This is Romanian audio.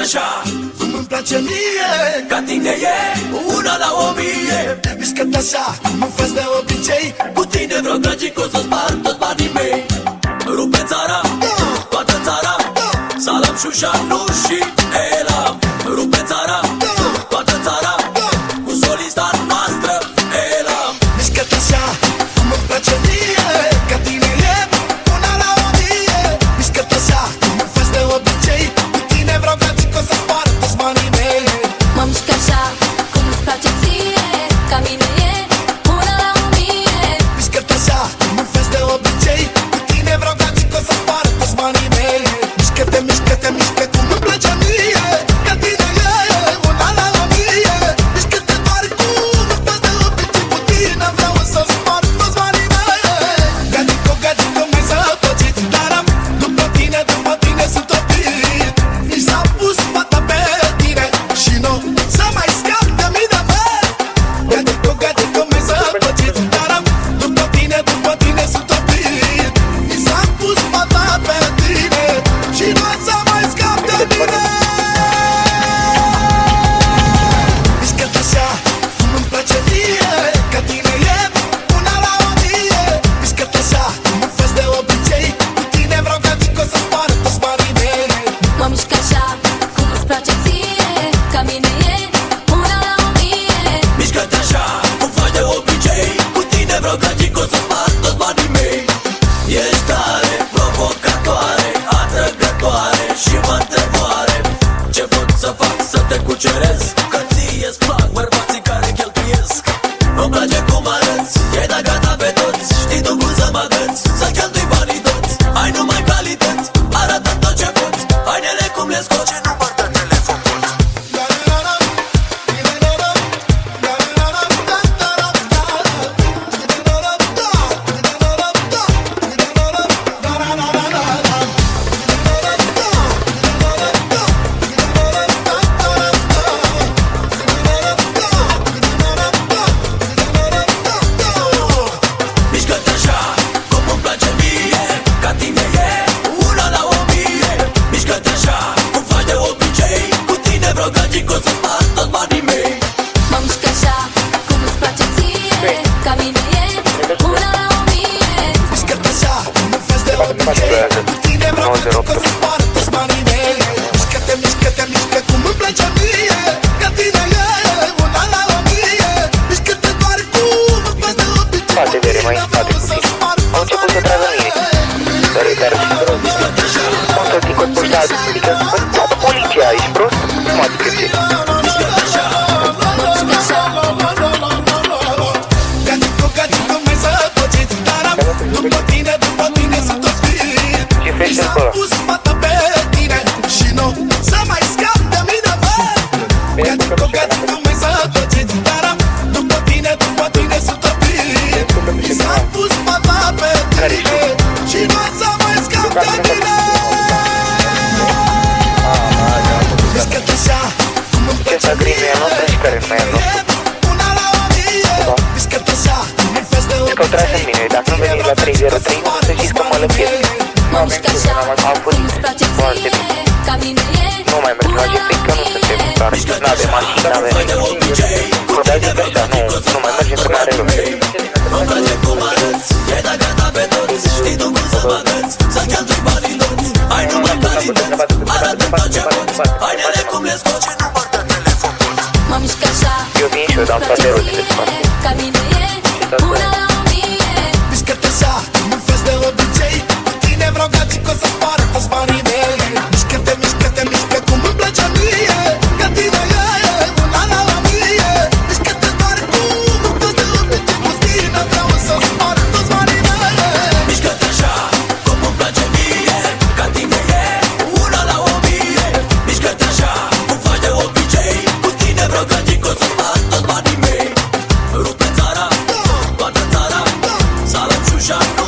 așa cum îmi place mie, ca tine e una la 1000. Mișcă-te așa cum îmi faci de obicei, cu tine vreau dragii că o să spar toți banii mei. Rupe țara, toată țara, Salam, Șușa, Nu și Elam. Rupe țara, toată țara, cu solista noastră Elam. Mișcă-te așa cum îmi place mie, ca tine e una la 1000. Mișcă-te așa cum îmi faci de obicei, cu tine vreau dragii că o să spar toți banii mei. Mă mișc așa cum îți place ție, ca mine e una la 1000. Mișcă-te așa cum îmi faci de obicei, cu tine vreau dragii că o să spar toți banii mei. Mișcă-te, mișcă-te, mișcă cum îmi place mie, ca tine e una la 1000. Mișcă-te doar cum îmi faci de obicei, cu tine vreau să spar toți banii mei. Gadico, gadico, mai săpăcit, dar am după tine sunt oprit. Mi s-a pus fata pe tine și nu să mai scap de mine, mă. Gadico, gadico, mai săpăcit, dar am după tine sunt oprit. Mi s-a pus fata pe tine și nu să mai scap de mine. Mișcă-te așa cum îmi place mie, ca tine e una la 1000. Mișcă-te așa cum îmi faci de obicei, cu tine vreau dragii că o să spar toți banii mei. Mă mișc așa cum îți place ție, ca mine e una la 1000. Mișcă-te așa cum faci de obicei, cu tine vreau dragii că o să spar toți banii mei. Ești tare, provocatoare, atrăgătoare și mă întreb oare ce pot să fac să te cuceresc, că ție-ți plac bărbații care cheltuiesc. Îmi place cum arăți, e da gata pe toți, știi tu cum să mă agăți, să cheltui banii toți. Ai numai calități, arată tot ce poți, hainele cum le scoți, ce număr de telefon poți. Mișcă-te așa cum îmi place mie, ca tine e una la 1000. Mișcă-te așa cum faci de obicei, cu tine vreau dragii că o să spar toți banii mei. Mă mișc așa cum îți place ție, ca mine e una la 1000. Mișcă-te așa cum îmi faci de obicei, cu tine vreau dragii că o să spar toți banii mei. Mișcă-te, mișcă-te, mișcă cum îmi place mie, ca tine e una la 1000. Mișcă-te doar cum îmi faci de obicei, Poate vere mai în spate puțin. Au început să tragă mine. Dar și prost. Cum să zic o spurtat? Adică, poliția, ești prost? Cum adică ce? Mă mișc așa Gadico, gadico, mai săpăcit, dar am după tine sunt oprit. Ce Mi fește s-a acolo? pus fata pe tine și nu să mai scap de mine, mă. Gadico, gadico, mai săpăcit, dar am după tine sunt oprit. Mi s-a pus fata pe tine și nu să mai scap de mine. Mișcă-te așa cum îmi Ce s-a grijă e noastră și care nu e noastră? una la 1000. Mișcă-te așa cum îmi faci de Că o tragi în mine, dacă nu veniți la 303, să știți că mă lăpiesc. Mă mișc așa cum îți place Foarte ție, bine. ca mine e Nu mai merg la GP, că nu suntem tare. N-avem mașini, n-avem nimic. Vă dați zic așa, nu mai mergem că n-are rost. Îmi place cum arăți, e da gata pe toți, știi tu cum să mă agăți, să cheltui banii toți. Ai numai calități, arată tot ce poți, hainele cum le scoți, ce număr de telefon poți. Mă mișc așa Eu vin și eu dau toate roțile în spate. ca mine e una la 1000. Mișcă-te așa cum îmi faci de obicei, cu tine vreau dragii că o să spar toți banii mei. Mișcă-te, mișcă-te, mișcă cum îmi place mie, ca tine e una la 1000. Mișcă-te doar cum îmi faci de obicei, cu tine vreau să spar toți banii mei. Mișcă-te așa cum îmi place mie, ca tine e una la 1000. Mișcă-te așa cum faci de obicei, cu tine vreau dragii că o să spar toți banii mei. Rupe țara, toată țara, Salam, Șușa, Nu